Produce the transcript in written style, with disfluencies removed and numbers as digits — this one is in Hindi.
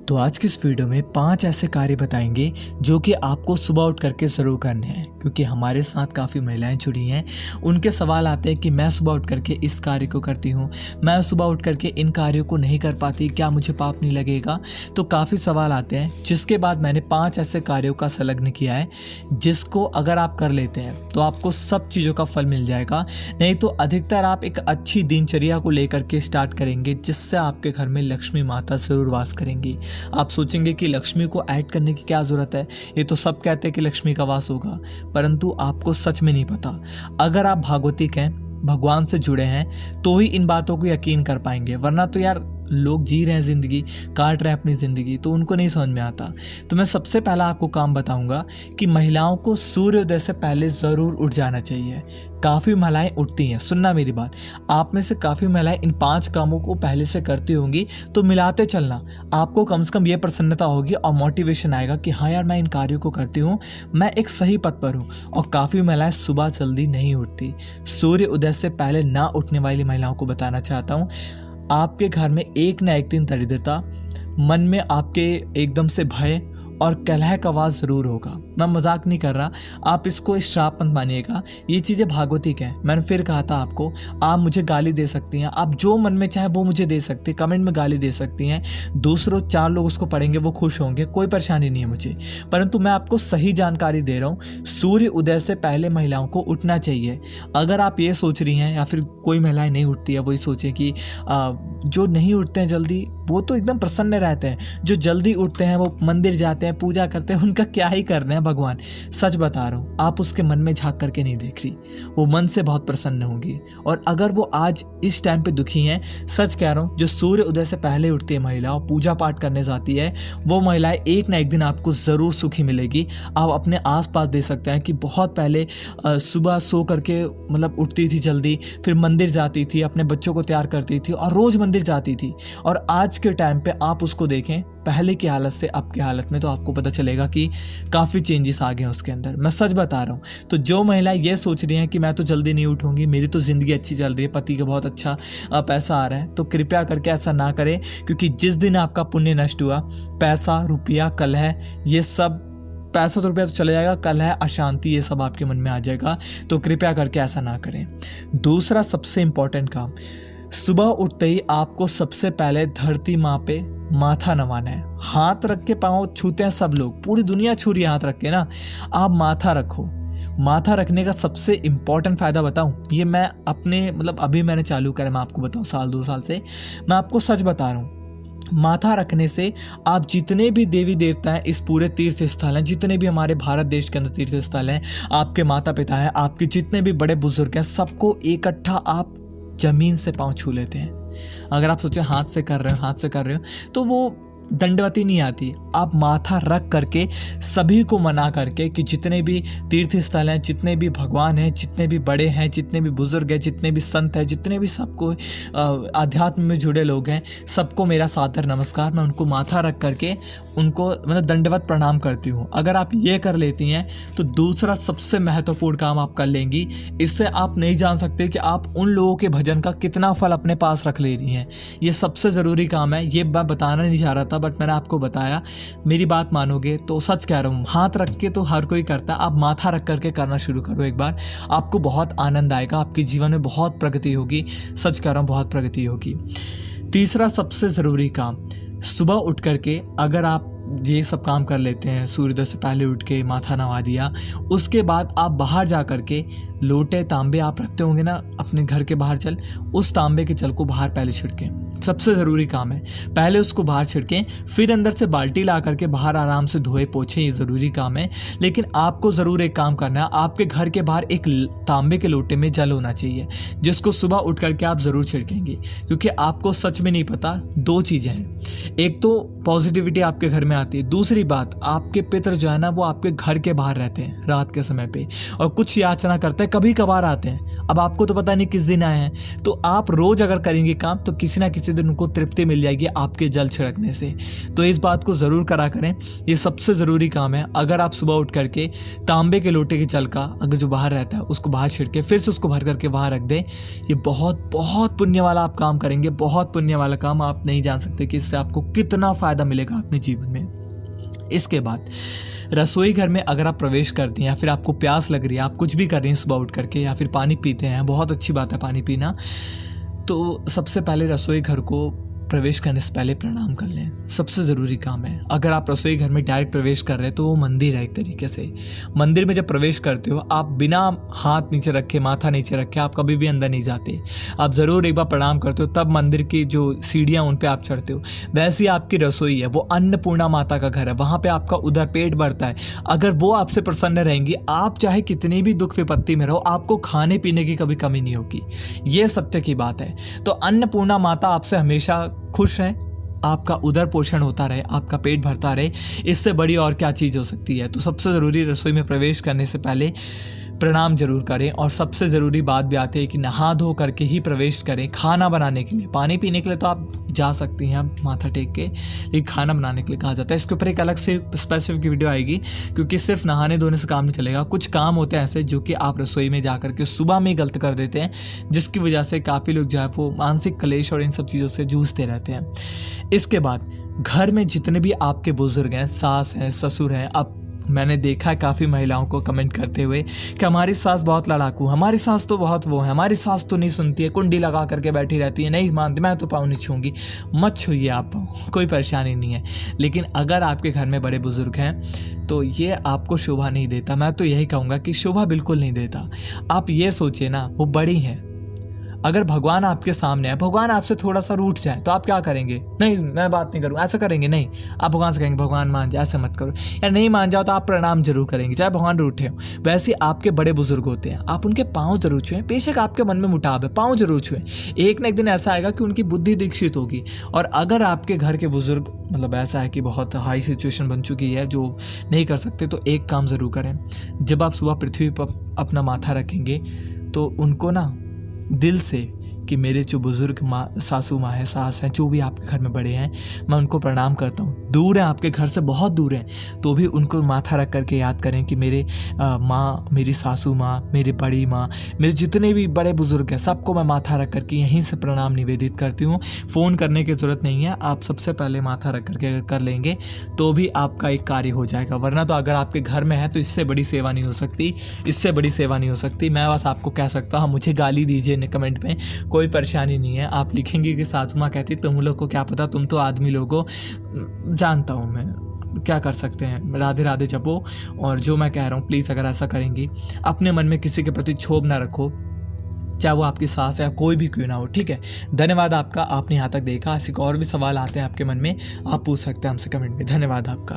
तो आज की इस वीडियो में 5 ऐसे कार्य बताएंगे जो कि आपको सुबह उठ करके ज़रूर करने हैं, क्योंकि हमारे साथ काफ़ी महिलाएं जुड़ी हैं। उनके सवाल आते हैं कि मैं सुबह उठ करके इस कार्य को करती हूँ, मैं सुबह उठ करके इन कार्यों को नहीं कर पाती, क्या मुझे पाप नहीं लगेगा। तो काफ़ी सवाल आते हैं, जिसके बाद मैंने 5 ऐसे कार्यों का संलग्न किया है जिसको अगर आप कर लेते हैं तो आपको सब चीज़ों का फल मिल जाएगा। नहीं तो अधिकतर आप एक अच्छी दिनचर्या को लेकर के स्टार्ट करेंगे, जिससे आपके घर में लक्ष्मी माता ज़रूर वास करेंगी। आप सोचेंगे कि लक्ष्मी को ऐड करने की क्या ज़रूरत है, ये तो सब कहते हैं कि लक्ष्मी का वास होगा, परंतु आपको सच में नहीं पता। अगर आप भागवतिक हैं, भगवान से जुड़े हैं, तो ही इन बातों को यकीन कर पाएंगे, वरना तो यार लोग जी रहे हैं ज़िंदगी, काट रहे हैं अपनी ज़िंदगी, तो उनको नहीं समझ में आता। तो मैं सबसे पहला आपको काम बताऊंगा कि महिलाओं को सूर्योदय से पहले ज़रूर उठ जाना चाहिए। काफ़ी महिलाएं उठती हैं, सुनना मेरी बात, आप में से काफ़ी महिलाएं इन 5 कामों को पहले से करती होंगी, तो मिलाते चलना। आपको कम से कम ये प्रसन्नता होगी और मोटिवेशन आएगा कि हाँ यार, मैं इन कार्यों को करती हूँ, मैं एक सही पथ पर हूँ। और काफ़ी महिलाएं सुबह जल्दी नहीं उठती। सूर्य उदय से पहले ना उठने वाली महिलाओं को बताना चाहता हूँ, आपके घर में एक ना एक दिन दरिद्रता, मन में आपके एकदम से भय और कलह का आवाज़ ज़रूर होगा। मैं मजाक नहीं कर रहा, आप इसको श्राप मत मानिएगा, ये चीज़ें भागवतिक हैं। मैंने फिर कहा था आपको, आप मुझे गाली दे सकती हैं, आप जो मन में चाहे वो मुझे दे सकती हैं, कमेंट में गाली दे सकती हैं, दूसरों 4 लोग उसको पढ़ेंगे, वो खुश होंगे, कोई परेशानी नहीं है मुझे। परंतु मैं आपको सही जानकारी दे रहा हूँ, सूर्य उदय से पहले महिलाओं को उठना चाहिए। अगर आप ये सोच रही हैं, या फिर कोई महिलाएं नहीं उठती है, वही सोचे कि जो नहीं उठते हैं जल्दी वो तो एकदम प्रसन्न रहते हैं, जो जल्दी उठते हैं वो मंदिर जाते हैं, पूजा करते हैं, उनका क्या ही करना है भगवान। सच बता रहा हूँ, आप उसके मन में झांक करके नहीं देख रही, वो मन से बहुत प्रसन्न होंगी। और अगर वो आज इस टाइम पे दुखी हैं, सच कह रहा हूँ, जो सूर्य उदय से पहले उठती है महिला और पूजा पाठ करने जाती है, वो महिलाएं एक ना एक दिन आपको ज़रूर सुखी मिलेगी। आप अपने आसपास दे सकते हैं कि बहुत पहले सुबह सो करके मतलब उठती थी जल्दी, फिर मंदिर जाती थी, अपने बच्चों को तैयार करती थी और रोज़ मंदिर जाती थी। और आज के टाइम पे आप उसको देखें पहले की हालत से अब की हालत में, तो आपको पता चलेगा कि काफ़ी चेंजेस आ गए हैं उसके अंदर। मैं सच बता रहा हूँ। तो जो महिला ये सोच रही हैं कि मैं तो जल्दी नहीं उठूंगी, मेरी तो ज़िंदगी अच्छी चल रही है, पति का बहुत अच्छा पैसा आ रहा है, तो कृपया करके ऐसा ना करें, क्योंकि जिस दिन आपका पुण्य नष्ट हुआ, पैसा रुपया कलह ये सब, पैसा तो रुपया तो चले जाएगा, कलह अशांति ये सब आपके मन में आ जाएगा। तो कृपया करके ऐसा ना करें। दूसरा सबसे इम्पोर्टेंट काम, सुबह उठते ही आपको सबसे पहले धरती माँ पे माथा नवाना है। हाथ रख के पाँव छूते हैं सब लोग, पूरी दुनिया छू रही है हाथ रख के ना, आप माथा रखो। माथा रखने का सबसे इम्पॉर्टेंट फ़ायदा बताऊं, ये मैं अपने मतलब अभी मैंने चालू करा, मैं आपको बताऊं 1-2 साल से, मैं आपको सच बता रहा हूँ। माथा रखने से आप जितने भी देवी देवता हैं, इस पूरे तीर्थ स्थल हैं, जितने भी हमारे भारत देश के अंदर तीर्थ स्थल हैं, आपके माता पिता हैं, आपके जितने भी बड़े बुजुर्ग हैं, सबको इकट्ठा आप जमीन से पाँव छू लेते हैं। अगर आप सोचे हाथ से कर रहे हो तो वो दंडवती नहीं आती। आप माथा रख करके सभी को मना करके कि जितने भी तीर्थ स्थल हैं, जितने भी भगवान हैं, जितने भी बड़े हैं, जितने भी बुजुर्ग हैं, जितने भी संत हैं, जितने भी सबको अध्यात्म में जुड़े लोग हैं, सबको मेरा सादर नमस्कार। मैं उनको माथा रख करके उनको मतलब दंडवत प्रणाम करती हूँ। अगर आप ये कर लेती हैं तो दूसरा सबसे महत्वपूर्ण काम आप कर लेंगी। इससे आप नहीं जान सकते कि आप उन लोगों के भजन का कितना फल अपने पास रख ले रही हैं। ये सबसे ज़रूरी काम है, ये मैं बताना नहीं चाह रहा था, बट मैंने आपको बताया। मेरी बात मानोगे तो सच कह रहा हूँ, हाथ रख के तो हर कोई करता है, आप माथा रख करके करना शुरू करो एक बार, आपको बहुत आनंद आएगा, आपके जीवन में बहुत प्रगति होगी। सच कह रहा हूँ, बहुत प्रगति होगी। तीसरा सबसे ज़रूरी काम, सुबह उठ करके अगर आप ये सब काम कर लेते हैं, सूर्योदय से पहले उठ के माथा नवा दिया, उसके बाद आप बाहर जा कर के लोटे तांबे आप रखते होंगे ना अपने घर के बाहर जल, उस तांबे के जल को बाहर पहले छिड़कें। सबसे ज़रूरी काम है, पहले उसको बाहर छिड़कें, फिर अंदर से बाल्टी ला करके बाहर आराम से धोए पोछें, ये ज़रूरी काम है। लेकिन आपको ज़रूर एक काम करना है, आपके घर के बाहर एक तांबे के लोटे में जल होना चाहिए, जिसको सुबह उठ करके आप ज़रूर छिड़केंगे। क्योंकि आपको सच में नहीं पता, 2 चीज़ें हैं, एक तो पॉजिटिविटी आपके घर में आती है, दूसरी बात आपके पितर जो है ना वो आपके घर के बाहर रहते हैं रात के समय पे और कुछ याचना करते हैं, कभी कभार आते हैं। अब आपको तो पता नहीं किस दिन आए हैं, तो आप रोज़ अगर करेंगे काम तो किसी ना किसी प्रतिदिन उनको तृप्ति मिल जाएगी आपके जल छिड़कने से। तो इस बात को ज़रूर करा करें, ये सबसे ज़रूरी काम है। अगर आप सुबह उठ करके तांबे के लोटे की जल का अगर जो बाहर रहता है उसको बाहर छिड़के फिर से उसको भर करके वहाँ रख दें, ये बहुत बहुत पुण्य वाला आप काम करेंगे, बहुत पुण्य वाला काम। आप नहीं जान सकते कि इससे आपको कितना फ़ायदा मिलेगा अपने जीवन में। इसके बाद रसोई घर में अगर आप प्रवेश करती हैं या फिर आपको प्यास लग रही है, आप कुछ भी कर रही हैं सुबह उठ करके या फिर पानी पीते हैं, बहुत अच्छी बात है पानी पीना, तो सबसे पहले रसोई घर को प्रवेश करने से पहले प्रणाम कर लें, सबसे ज़रूरी काम है। अगर आप रसोई घर में डायरेक्ट प्रवेश कर रहे हैं तो वो मंदिर है एक तरीके से। मंदिर में जब प्रवेश करते हो आप बिना हाथ नीचे रखे, माथा नीचे रखे आप कभी भी अंदर नहीं जाते। आप ज़रूर एक बार प्रणाम करते हो, तब मंदिर की जो सीढ़ियाँ उन पर आप चढ़ते हो। वैसे ही आपकी रसोई है, वो अन्नपूर्णा माता का घर है, वहाँ पर आपका उधर पेट भरता है। अगर वो आपसे प्रसन्न रहेंगी, आप चाहे कितनी भी दुख विपत्ति में रहो, आपको खाने पीने की कभी कमी नहीं होगी। ये सत्य की बात है। तो अन्नपूर्णा माता आपसे हमेशा खुश रहें, आपका उदर पोषण होता रहे, आपका पेट भरता रहे, इससे बड़ी और क्या चीज़ हो सकती है। तो सबसे ज़रूरी रसोई में प्रवेश करने से पहले प्रणाम जरूर करें। और सबसे ज़रूरी बात भी आती है कि नहा धो करके ही प्रवेश करें। खाना बनाने के लिए, पानी पीने के लिए तो आप जा सकती हैं माथा टेक के, लेकिन खाना बनाने के लिए कहा जाता है। इसके ऊपर एक अलग से स्पेसिफिक वीडियो आएगी, क्योंकि सिर्फ नहाने धोने से काम नहीं चलेगा। कुछ काम होते हैं ऐसे जो कि आप रसोई में जा करके सुबह में गलत कर देते हैं, जिसकी वजह से काफ़ी लोग जो है वो मानसिक क्लेश और इन सब चीज़ों से जूझते रहते हैं। इसके बाद घर में जितने भी आपके बुजुर्ग हैं, सास हैं, ससुर हैं, अब मैंने देखा है काफ़ी महिलाओं को कमेंट करते हुए कि हमारी सास बहुत लड़ाकू, हमारी सास तो बहुत वो है, हमारी सास तो नहीं सुनती है, कुंडी लगा करके बैठी रहती है, नहीं मानती, मैं तो पाँव नहीं छूँगी। मत छूइए आप पाँव, कोई परेशानी नहीं है। लेकिन अगर आपके घर में बड़े बुजुर्ग हैं तो ये आपको शोभा नहीं देता। मैं तो यही कहूँगा कि शोभा बिल्कुल नहीं देता। आप ये सोचिए ना, वो बड़ी हैं। अगर भगवान आपके सामने है, भगवान आपसे थोड़ा सा रूठ जाए तो आप क्या करेंगे? नहीं मैं बात नहीं करूँ, ऐसा करेंगे नहीं। आप भगवान से कहेंगे भगवान मान जाए, ऐसा मत करो। या नहीं मान जाओ तो आप प्रणाम जरूर करेंगे, चाहे भगवान रूठे हो। वैसे ही आपके बड़े बुजुर्ग होते हैं, आप उनके पाँव जरूर छुएं। बेशक आपके मन में मुटाव है, पाँव जरूर छुएं। एक न एक दिन ऐसा आएगा कि उनकी बुद्धि दीक्षित होगी। और अगर आपके घर के बुजुर्ग मतलब ऐसा है कि बहुत हाई सिचुएशन बन चुकी है जो नहीं कर सकते, तो एक काम ज़रूर करें। जब आप सुबह पृथ्वी पर अपना माथा रखेंगे तो उनको ना दिल से कि मेरे जो बुज़ुर्ग माँ, सासू माँ है, सास हैं, जो भी आपके घर में बड़े हैं, मैं उनको प्रणाम करता हूँ। दूर हैं, आपके घर से बहुत दूर हैं, तो भी उनको माथा रख करके याद करें कि मेरे माँ, मेरी सासू माँ, मेरी बड़ी माँ, मेरे जितने भी बड़े बुज़ुर्ग हैं, सबको मैं माथा रख करके यहीं से प्रणाम निवेदित करती हूँ। फ़ोन करने की ज़रूरत नहीं है, आप सबसे पहले माथा रख करके अगर कर लेंगे तो भी आपका एक कार्य हो जाएगा। वरना तो अगर आपके घर में है तो इससे बड़ी सेवा नहीं हो सकती, इससे बड़ी सेवा नहीं हो सकती। मैं बस आपको कह सकता हूँ, मुझे गाली दीजिए कमेंट में, कोई परेशानी नहीं है। आप लिखेंगे कि सासू माँ कहती तुम लोग को क्या पता, तुम तो आदमी लोगों, जानता हूँ मैं, क्या कर सकते हैं। राधे राधे जपो। और जो मैं कह रहा हूँ प्लीज़ अगर ऐसा करेंगी, अपने मन में किसी के प्रति क्षोभ ना रखो, चाहे वो आपकी सास है या कोई भी क्यों ना हो। ठीक है, धन्यवाद आपका, आपने यहाँ तक देखा। ऐसे और भी सवाल आते हैं आपके मन में, आप पूछ सकते हैं हमसे कमेंट में। धन्यवाद आपका।